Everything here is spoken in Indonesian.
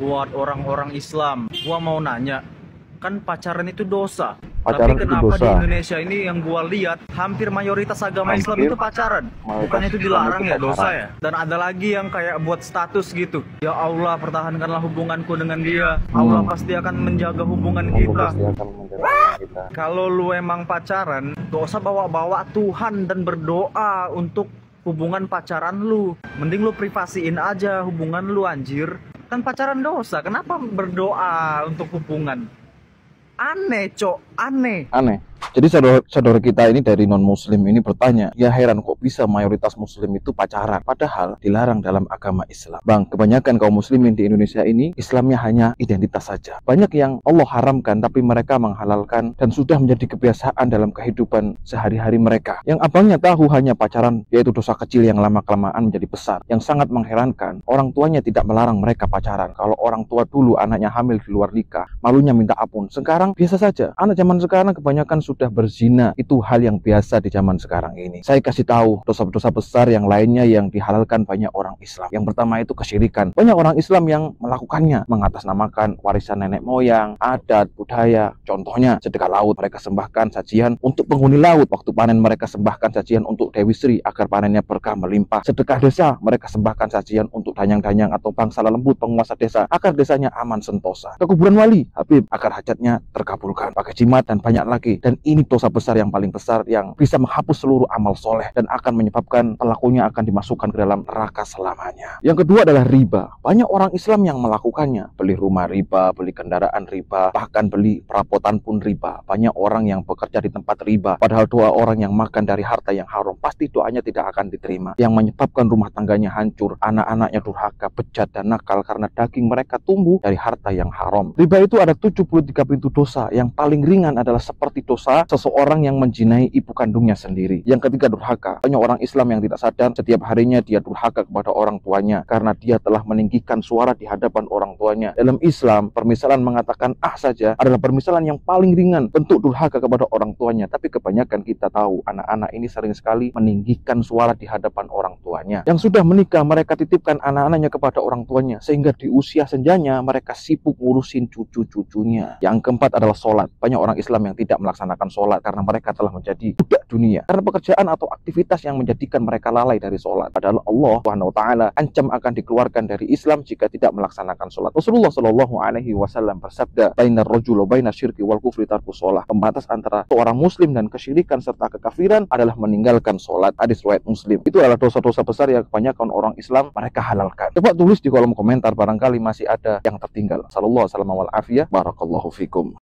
Buat orang-orang Islam, gua mau nanya, kan pacaran itu dosa. Pacaran Tapi itu kenapa di dosa. Indonesia ini yang gua lihat hampir mayoritas agama Islam Hampir itu pacaran. mayoritas Bukan itu Islam dilarang itu ya, dosa pacaran. ya. Dan ada lagi yang kayak buat status gitu. Ya Allah, pertahankanlah hubunganku dengan dia. Allah pasti akan menjaga hubungan Allah kita. pasti akan menjaga kita. Kalau lu emang pacaran, gak usah bawa-bawa Tuhan dan berdoa untuk hubungan pacaran lu. Mending lu privasiin aja hubungan lu, anjir. Kan pacaran dosa, kenapa berdoa untuk hubungan? Aneh, cok, aneh. Aneh. Jadi saudara kita ini dari non-muslim ini bertanya, ya heran kok bisa mayoritas muslim itu pacaran, padahal dilarang dalam agama Islam. Bang, kebanyakan kaum muslimin di Indonesia ini Islamnya hanya identitas saja. Banyak yang Allah haramkan tapi mereka menghalalkan dan sudah menjadi kebiasaan dalam kehidupan sehari-hari mereka. Yang abangnya tahu hanya pacaran, yaitu dosa kecil yang lama-kelamaan menjadi besar. Yang sangat mengherankan, orang tuanya tidak melarang mereka pacaran. Kalau orang tua dulu anaknya hamil di luar nikah, malunya minta ampun. Sekarang biasa saja. Anak zaman sekarang kebanyakan sudah berzina, itu hal yang biasa di zaman sekarang ini. Saya kasih tahu dosa-dosa besar yang lainnya yang dihalalkan banyak orang Islam. Yang pertama itu kesyirikan. Banyak orang Islam yang melakukannya, mengatasnamakan warisan nenek moyang, adat, budaya. Contohnya sedekah laut, mereka sembahkan sajian untuk penghuni laut. Waktu panen mereka sembahkan sajian untuk Dewi Sri agar panennya berkah melimpah. Sedekah desa, mereka sembahkan sajian untuk danyang-danyang atau bangsa lembut penguasa desa agar desanya aman sentosa. Ke kuburan wali, Habib, agar hajatnya terkabulkan. Pakai jimat dan banyak lagi. Dan ini dosa besar yang paling besar yang bisa menghapus seluruh amal soleh dan akan menyebabkan pelakunya akan dimasukkan ke dalam neraka selamanya. Yang kedua adalah riba. Banyak orang Islam yang melakukannya. Beli rumah riba, beli kendaraan riba, bahkan beli perabotan pun riba. Banyak orang yang bekerja di tempat riba. Padahal doa orang yang makan dari harta yang haram, pasti doanya tidak akan diterima. Yang menyebabkan rumah tangganya hancur, anak-anaknya durhaka, bejat, dan nakal karena daging mereka tumbuh dari harta yang haram. Riba itu ada 73 pintu dosa. Yang paling ringan adalah seperti dosa seseorang yang menjinai ibu kandungnya sendiri. Yang ketiga, durhaka. Banyak orang Islam yang tidak sadar setiap harinya dia durhaka kepada orang tuanya karena dia telah meninggikan suara di hadapan orang tuanya. Dalam Islam, permisalan mengatakan saja adalah permisalan yang paling ringan bentuk durhaka kepada orang tuanya. Tapi kebanyakan kita tahu anak-anak ini sering sekali meninggikan suara di hadapan orang tuanya. Yang sudah menikah, mereka titipkan anak-anaknya kepada orang tuanya sehingga di usia senjanya mereka sibuk ngurusin cucu-cucunya. Yang keempat adalah sholat. Banyak orang Islam yang tidak melaksanakan sholat karena mereka telah menjadi budak dunia karena pekerjaan atau aktivitas yang menjadikan mereka lalai dari sholat. Padahal Allah Subhanahu wa taala ancam akan dikeluarkan dari Islam jika tidak melaksanakan sholat. Rasulullah Shallallahu alaihi wasallam bersabda, "Bainar rajul wa bainas syirki wal kufri tarkus sholah." Pembatas antara seorang muslim dan kesyirikan serta kekafiran adalah meninggalkan sholat. Hadis riwayat Muslim. Itu adalah dosa-dosa besar yang kebanyakan orang Islam mereka halalkan. Coba tulis di kolom komentar barangkali masih ada yang tertinggal. Sallallahu alaihi wasallam wal afiyah. Barakallahu fikum.